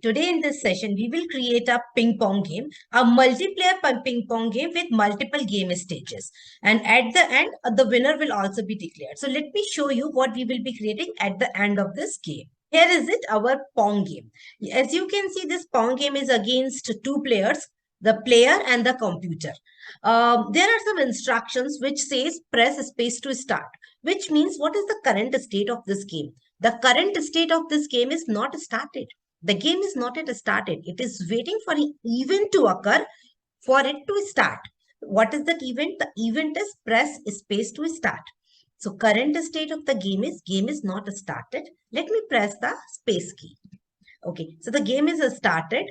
Today in this session, we will create a ping pong game, a multiplayer ping pong game with multiple game stages. And at the end, the winner will also be declared. So let me show you what we will be creating at the end of this game. Here is it, our pong game. As you can see, this pong game is against two players, the player and the computer. There are some instructions which says press space to start, which means what is the current state of this game? The current state of this game is not started. The game is not yet started. It is waiting for an event to occur for it to start. What is that event? The event is press space to start. So current state of the game is not started. Let me press the space key. Okay, so the game is started.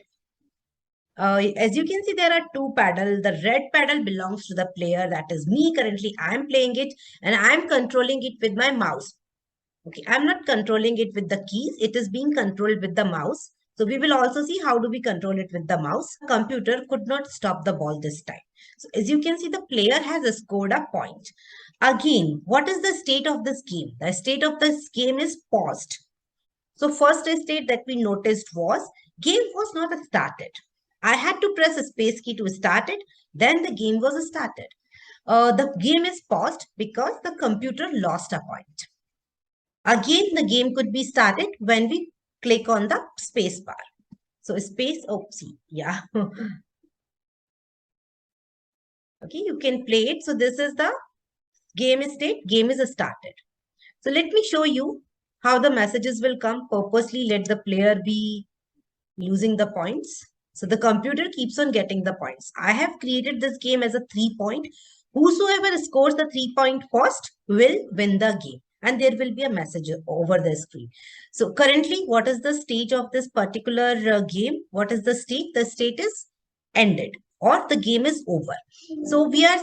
As you can see, there are two paddles. The red paddle belongs to the player, that is me. Currently, I am playing it and I am controlling it with my mouse. Okay, I'm not controlling it with the keys. It is being controlled with the mouse. So we will also see how do we control it with the mouse. The computer could not stop the ball this time. So as you can see, the player has scored a point. Again, what is the state of this game? The state of this game is paused. So first state that we noticed was game was not started. I had to press a space key to start it. Then the game was started. The game is paused because the computer lost a point. Again, the game could be started when we click on the space bar. So space, yeah. Okay, you can play it. So this is the game state. Game is started. So let me show you how the messages will come. Purposely let the player be losing the points. So the computer keeps on getting the points. I have created this game as a 3-point. Whosoever scores the 3-point first will win the game. And there will be a message over the screen. So currently, what is the stage of this particular game? What is the state? The state is ended or the game is over. So we are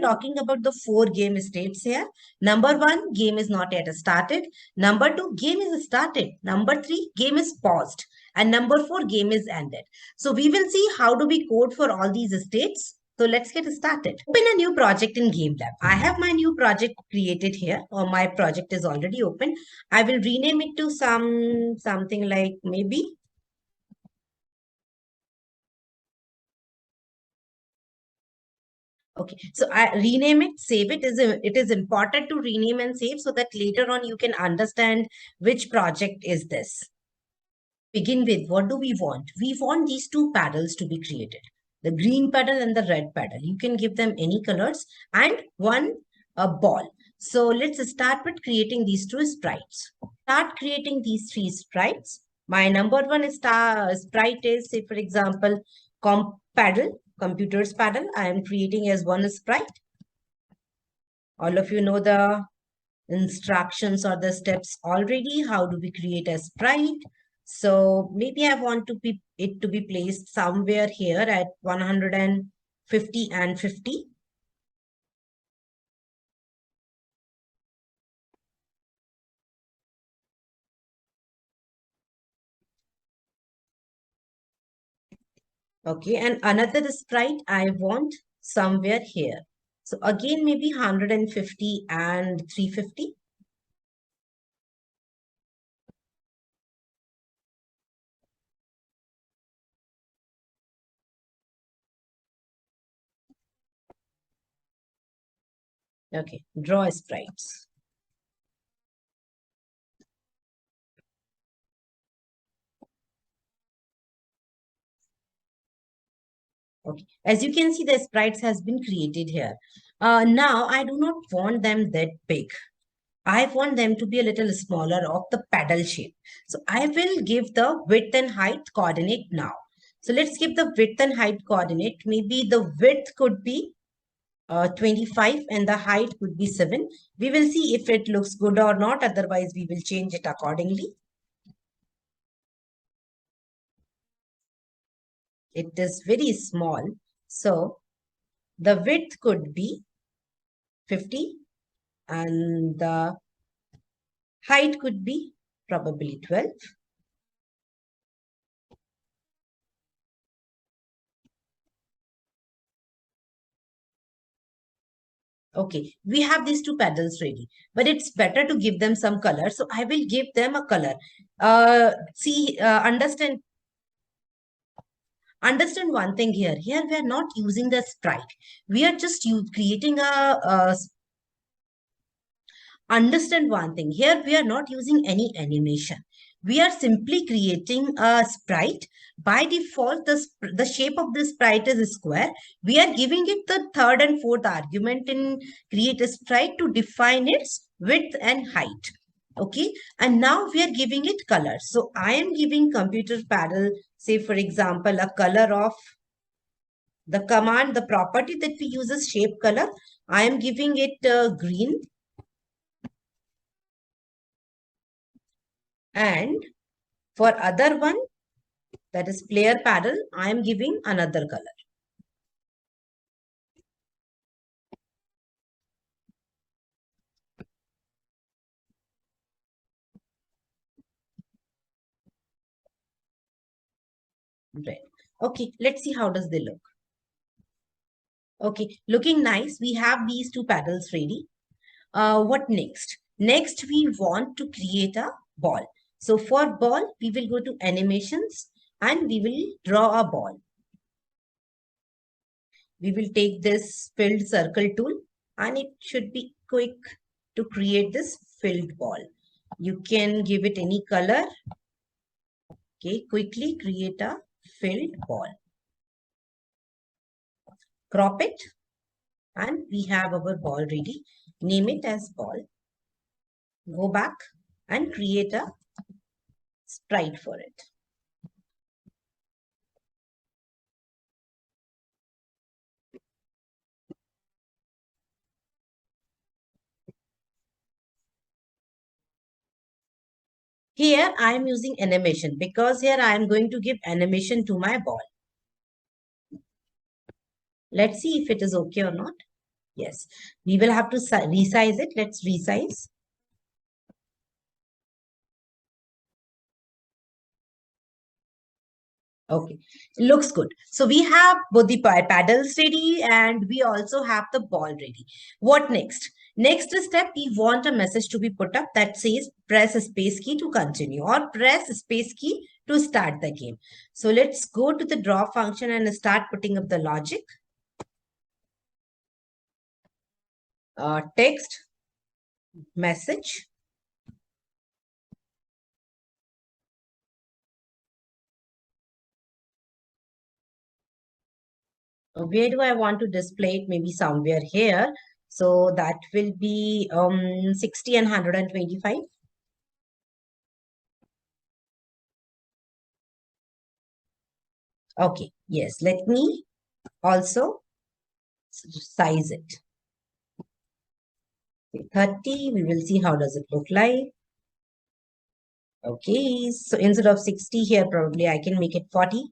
talking about the 4 game states here. Number 1, game is not yet started. Number 2, game is started. Number 3, game is paused. And number 4, game is ended. So we will see how do we code for all these states. So let's get started. Open a new project in GameLab. I have my new project created here, or my project is already open. I will rename it to something like maybe. Okay, so I rename it, save it. It is important to rename and save so that later on you can understand which project is this. Begin with, what do we want? We want these two paddles to be created. The green paddle and the red paddle. You can give them any colors and one ball. So let's start with creating these two sprites. Start creating these 3 sprites. My number 1 sprite is, say for example, computer's paddle. I am creating as one sprite. All of you know the instructions or the steps already. How do we create a sprite? So maybe I want it to be placed somewhere here at 150 and 50. Okay, and another sprite I want somewhere here. So again, maybe 150 and 350. Okay, draw sprites. Okay, as you can see, the sprites has been created here. Now, I do not want them that big. I want them to be a little smaller of the paddle shape. So I will give the width and height coordinate now. So let's give the width and height coordinate. Maybe the width could be 25 and the height could be 7. We will see if it looks good or not. Otherwise, we will change it accordingly. It is very small. So the width could be 50 and the height could be probably 12. Okay, we have these two paddles ready, but it's better to give them some color. So I will give them a color. Understand Understand one thing here. Here we are not using the sprite. We are just creating understand one thing. Here we are not using any animation. We are simply creating a sprite. By default, the shape of the sprite is a square. We are giving it the third and fourth argument in create a sprite to define its width and height. Okay, and now we are giving it color. So I am giving computer panel, say for example, a color of the command, the property that we use is shape color. I am giving it green. And for other one, that is player paddle, I am giving another color. Red. Okay, let's see how does they look. Okay, looking nice. We have these two paddles ready. What next? Next, we want to create a ball. So for ball, we will go to animations and we will draw a ball. We will take this filled circle tool and it should be quick to create this filled ball. You can give it any color. Okay, quickly create a filled ball. Crop it and we have our ball ready. Name it as ball. Go back and create a sprite for it. Here I am using animation because here I am going to give animation to my ball. Let's see if it is okay or not. Yes, we will have to resize it. Let's resize. Okay, looks good. So we have both the paddles ready and we also have the ball ready. What next? Next step, we want a message to be put up that says press space key to continue or press space key to start the game. So let's go to the draw function and start putting up the logic. Text, message. Where do I want to display it? Maybe somewhere here. So that will be 60 and 125. Okay, yes, let me also size it. 30, we will see how does it look like. Okay, so instead of 60 here, probably I can make it 40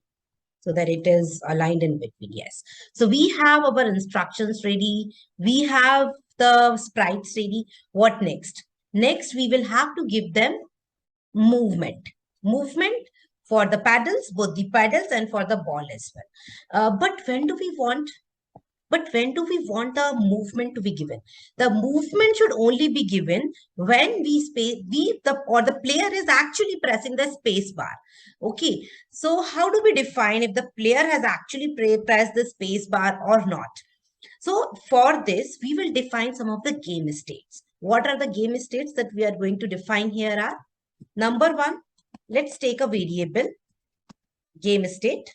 so that it is aligned in between. Yes. So we have our instructions ready. We have the sprites ready. What next? Next, we will have to give them movement. Movement for the paddles, both the paddles and for the ball as well. But when do we want the movement to be given? The movement should only be given when the player is actually pressing the space bar. Okay. So how do we define if the player has actually pressed the space bar or not? So for this, we will define some of the game states. What are the game states that we are going to define here are? Number one, let's take a variable game state.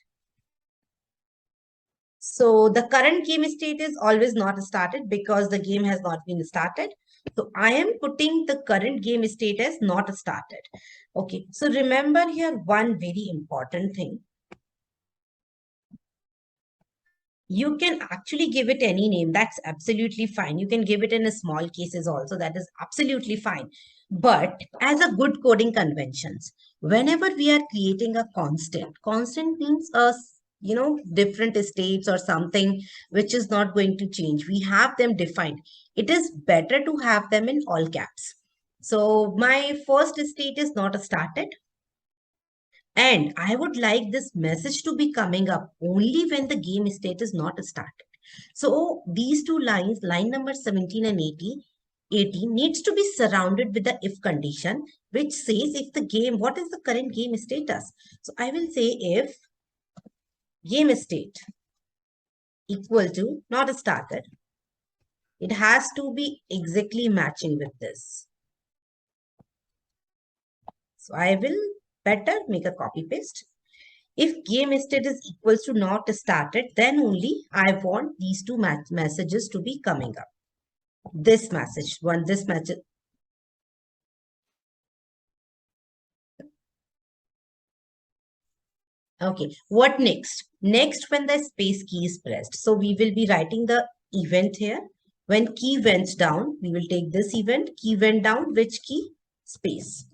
So the current game state is always not started because the game has not been started. So I am putting the current game state as not started. Okay. So remember here one very important thing. You can actually give it any name. That's absolutely fine. You can give it in a small cases also. That is absolutely fine. But as a good coding conventions, whenever we are creating a constant means different states or something which is not going to change. We have them defined. It is better to have them in all caps. So my first state is not started. And I would like this message to be coming up only when the game state is not started. So these two lines, line number 17 and 80 needs to be surrounded with the if condition, which says if the game, what is the current game status? So I will say if game state equal to not started. It has to be exactly matching with this. So I will better make a copy paste. If game state is equals to not started, then only I want these two messages to be coming up. This message, this message. Okay, what next? Next, when the space key is pressed. So we will be writing the event here. When key went down, we will take this event. Key went down, which key? Space.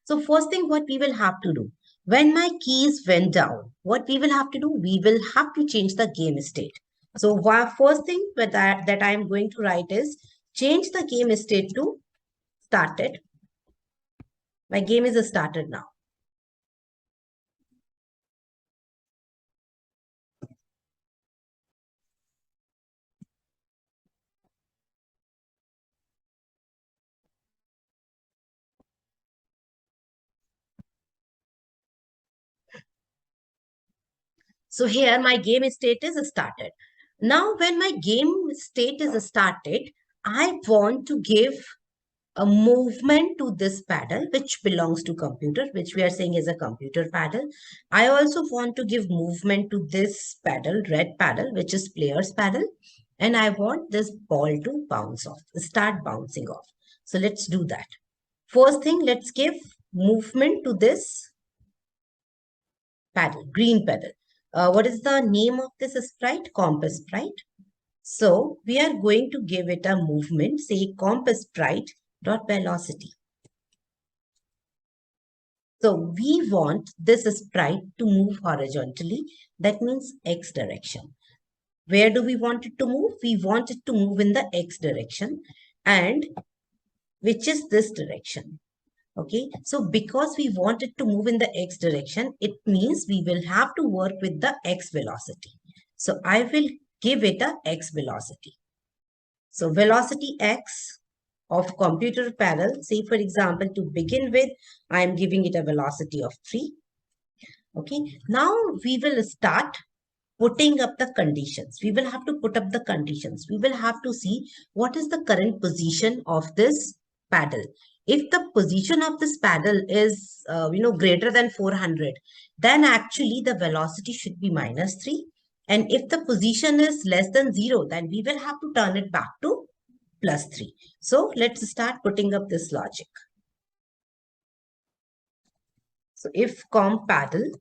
So first thing what we will have to do, when my keys went down, what we will have to do, we will have to change the game state. So first thing that I am going to write is change the game state to started. My game is started now. So here my game state is started. Now when my game state is started, I want to give a movement to this paddle which belongs to computer, which we are saying is a computer paddle. I also want to give movement to this paddle, red paddle, which is player's paddle. And I want this ball to bounce off, start bouncing off. So let's do that. First thing, let's give movement to this paddle, green paddle. What is the name of this sprite? Compass sprite. So we are going to give it a movement, say compass sprite dot velocity. So we want this sprite to move horizontally. That means X direction. Where do we want it to move? We want it to move in the X direction, and which is this direction. Okay, so because we want it to move in the X direction, it means we will have to work with the X velocity. So I will give it a X velocity. So velocity X of computer paddle, say for example, to begin with, I am giving it a velocity of 3. Okay, now we will start putting up the conditions. We will have to put up the conditions. We will have to see what is the current position of this paddle. If the position of this paddle is, greater than 400, then actually the velocity should be -3. And if the position is less than 0, then we will have to turn it back to +3. So let's start putting up this logic. So if comp paddle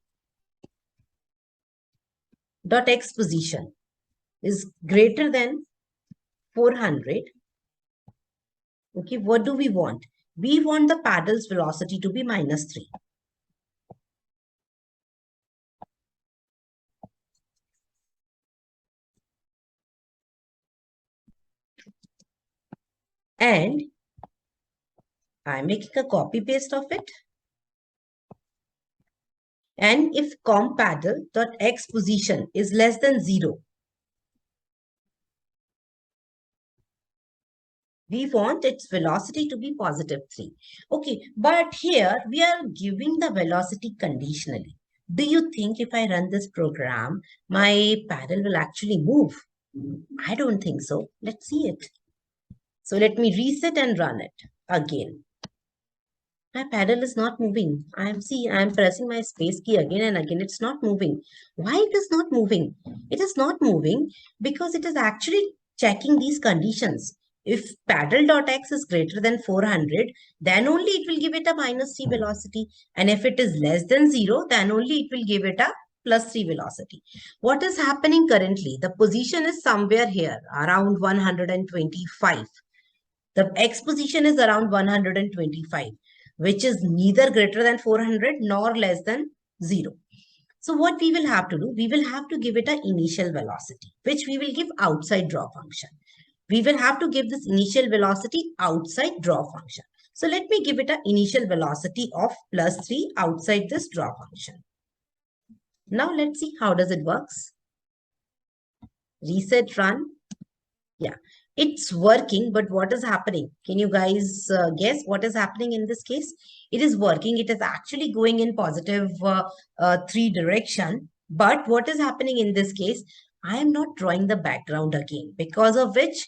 dot x position is greater than 400, okay, what do we want? We want the paddle's velocity to be -3. And I'm making a copy paste of it. And if comp paddle dot x position is less than 0, we want its velocity to be +3. Okay, but here we are giving the velocity conditionally. Do you think if I run this program, my paddle will actually move? I don't think so. Let's see it. So let me reset and run it again. My paddle is not moving. I'm pressing my space key again and again. It's not moving. Why it is not moving? It is not moving because it is actually checking these conditions. If paddle.x is greater than 400, then only it will give it a -3 velocity. And if it is less than 0, then only it will give it a +3 velocity. What is happening currently? The position is somewhere here, around 125. The x position is around 125, which is neither greater than 400 nor less than 0. So what we will have to do, we will have to give it an initial velocity, which we will give outside draw function. We will have to give this initial velocity outside draw function. So let me give it an initial velocity of +3 outside this draw function. Now let's see how does it works. Reset, run. Yeah. It's working, but what is happening? Can you guys guess what is happening in this case? It is working. It is actually going in positive 3 direction. But what is happening in this case? I am not drawing the background again, because of which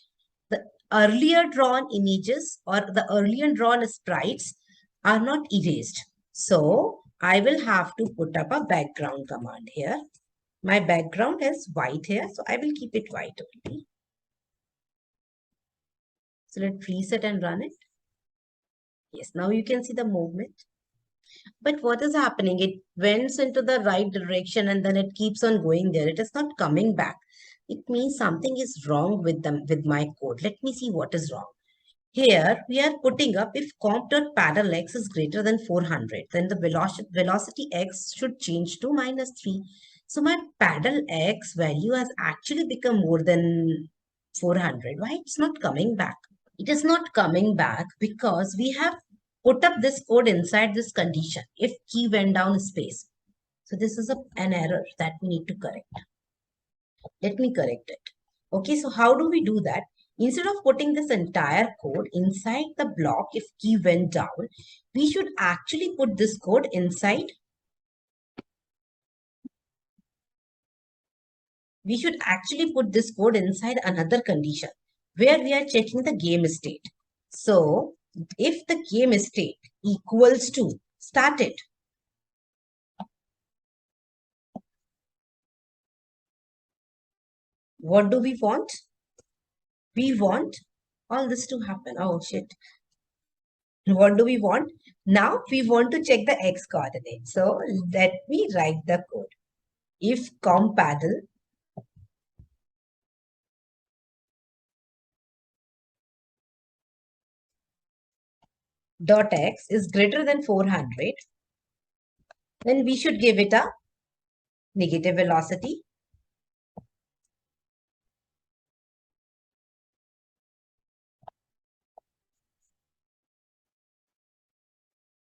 the earlier drawn images or the earlier drawn sprites are not erased. So I will have to put up a background command here. My background is white here, so I will keep it white only. So let's reset and run it. Yes, now you can see the movement. But what is happening? It went into the right direction and then it keeps on going there. It is not coming back. It means something is wrong with them, with my code. Let me see what is wrong. Here we are putting up if comp.paddle x is greater than 400, then the velocity x should change to -3. So my paddle x value has actually become more than 400. Why it's not coming back? It is not coming back because we have put up this code inside this condition if key went down space. So this is an error that we need to correct. Let me correct it. Okay, so how do we do that? Instead of putting this entire code inside the block if key went down, we should actually put this code inside. We should actually put this code inside another condition where we are checking the game state. So if the game state equals to started, what do we want? We want all this to happen. Oh shit. What do we want? Now we want to check the x coordinate. So let me write the code. If compaddle dot x is greater than 400, then we should give it a negative velocity.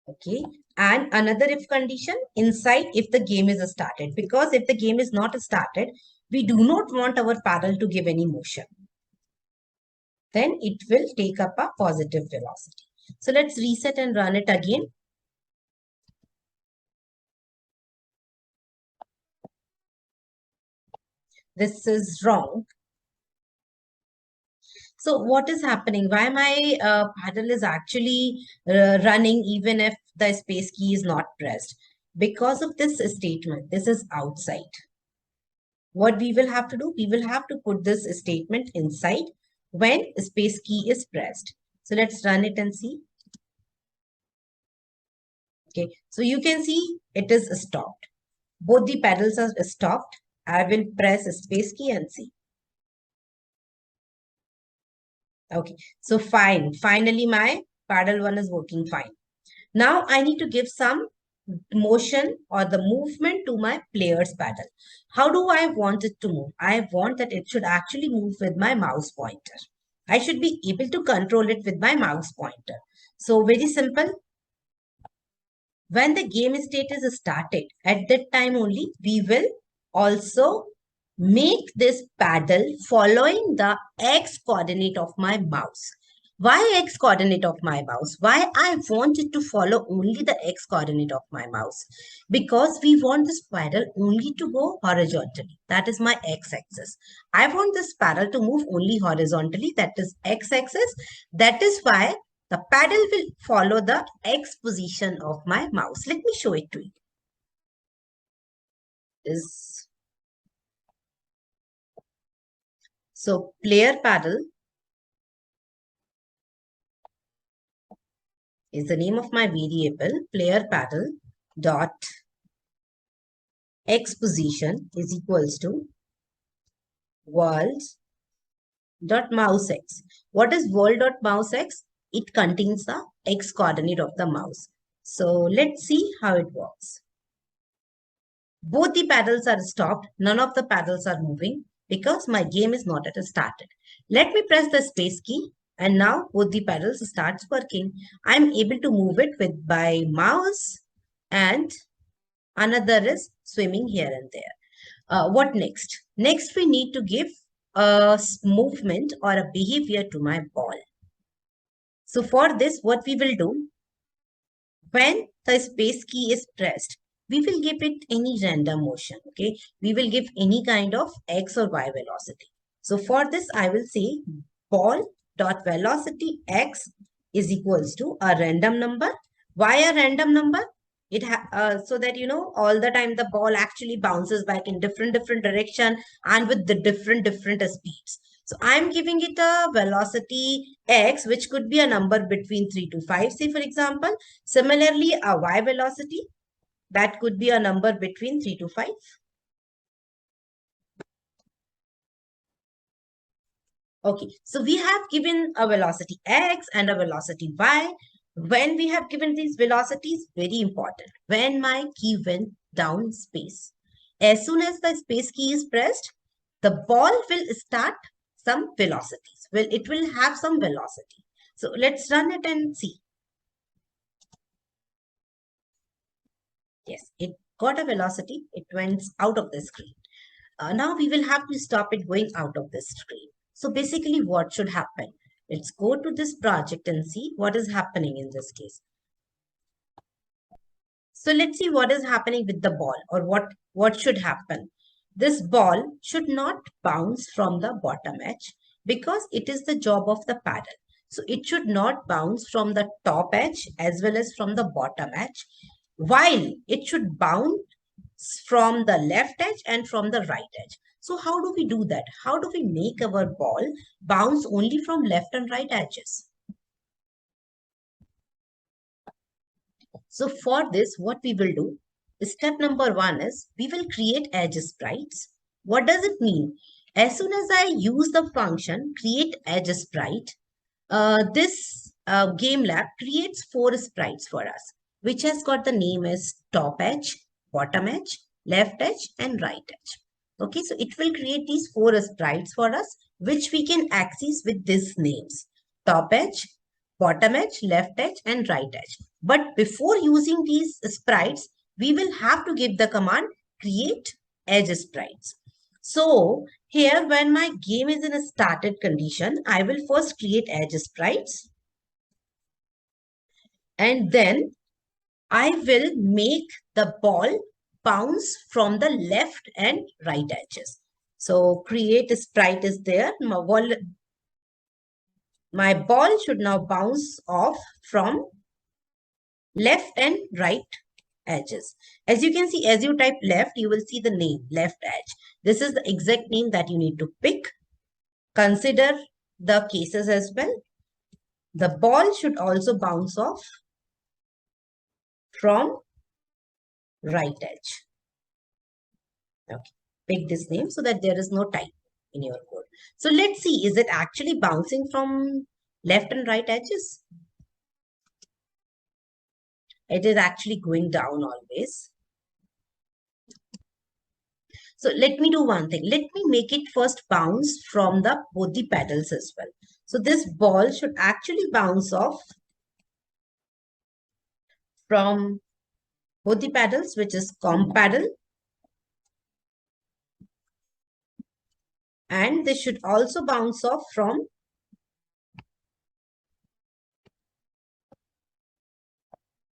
Okay. And another if condition inside if the game is started. Because if the game is not started, we do not want our paddle to give any motion. Then it will take up a positive velocity. So let's reset and run it again. This is wrong. So what is happening? Why my paddle is actually running even if the space key is not pressed? Because of this statement, this is outside. What we will have to do? We will have to put this statement inside when space key is pressed. So let's run it and see. Okay, so you can see it is stopped. Both the paddles are stopped. I will press space key and see. Okay, so fine. Finally, my paddle one is working fine. Now I need to give some motion or the movement to my player's paddle. How do I want it to move? I want that it should actually move with my mouse pointer. I should be able to control it with my mouse pointer. So very simple. When the game state is started, at that time only we will also make this paddle following the x coordinate of my mouse. Why x coordinate of my mouse? Why I want it to follow only the x coordinate of my mouse? Because we want this paddle only to go horizontally. That is my x axis. I want this paddle to move only horizontally. That is x axis. That is why the paddle will follow the x position of my mouse. Let me show it to you. So player paddle is the name of my variable. Player paddle dot x position is equals to world dot mouse x. What is world dot mouse x? It contains the x coordinate of the mouse. So let's see how it works. Both the paddles are stopped. None of the paddles are moving because my game is not yet started. Let me press the space key and now both the paddles starts working. I'm able to move it with my mouse and another is swimming here and there. What next? Next we need to give movement or a behavior to my ball. So for this, what we will do, when the space key is pressed, we will give it any random motion. Okay, we will give any kind of x or y velocity. So for this, I will say ball dot velocity x is equals to a random number. Why a random number? So that all the time the ball actually bounces back in different direction and with the different speeds. So I'm giving it a velocity x, which could be a number between 3 to 5, say for example. Similarly, a y velocity, that could be a number between 3 to 5. Okay, so we have given a velocity x and a velocity y. When we have given these velocities, very important, when my key went down space, as soon as the space key is pressed, the ball will start some velocities. Well, it will have some velocity. So let's run it and see. Yes, it got a velocity. It went out of the screen. Now we will have to stop it going out of the screen. So basically what should happen? Let's go to this project and see what is happening in this case. So let's see what is happening with the ball, or what should happen. This ball should not bounce from the bottom edge because it is the job of the paddle. So it should not bounce from the top edge as well as from the bottom edge, while it should bounce from the left edge and from the right edge. So how do we do that? How do we make our ball bounce only from left and right edges? So for this, what we will do, step number 1 is we will create edge sprites. What does it mean? As soon as I use the function create edge sprite, this game lab creates 4 sprites for us, which has got the name as top edge, bottom edge, left edge, and right edge. Okay, so it will create these 4 sprites for us, which we can access with these names: top edge, bottom edge, left edge, and right edge. But before using these sprites, we will have to give the command create edge sprites. So here, when my game is in a started condition, I will first create edge sprites, and then I will make the ball bounce from the left and right edges. So create a sprite is there. My ball should now bounce off from left and right edges. As you can see, as you type left, you will see the name left edge. This is the exact name that you need to pick. Consider the cases as well. The ball should also bounce off from right edge. Okay, pick this name so that there is no type in your code. So let's see, is it actually bouncing from left and right edges? It is actually going down always. So let me do one thing. Let me make it first bounce from both the pedals as well. So this ball should actually bounce off from both the pedals, which is comp pedal, and this should also bounce off from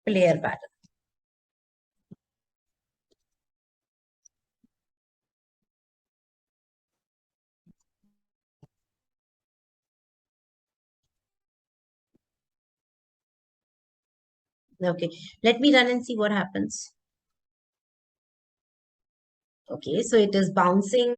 player pedal. Okay, let me run and see what happens. Okay, so it is bouncing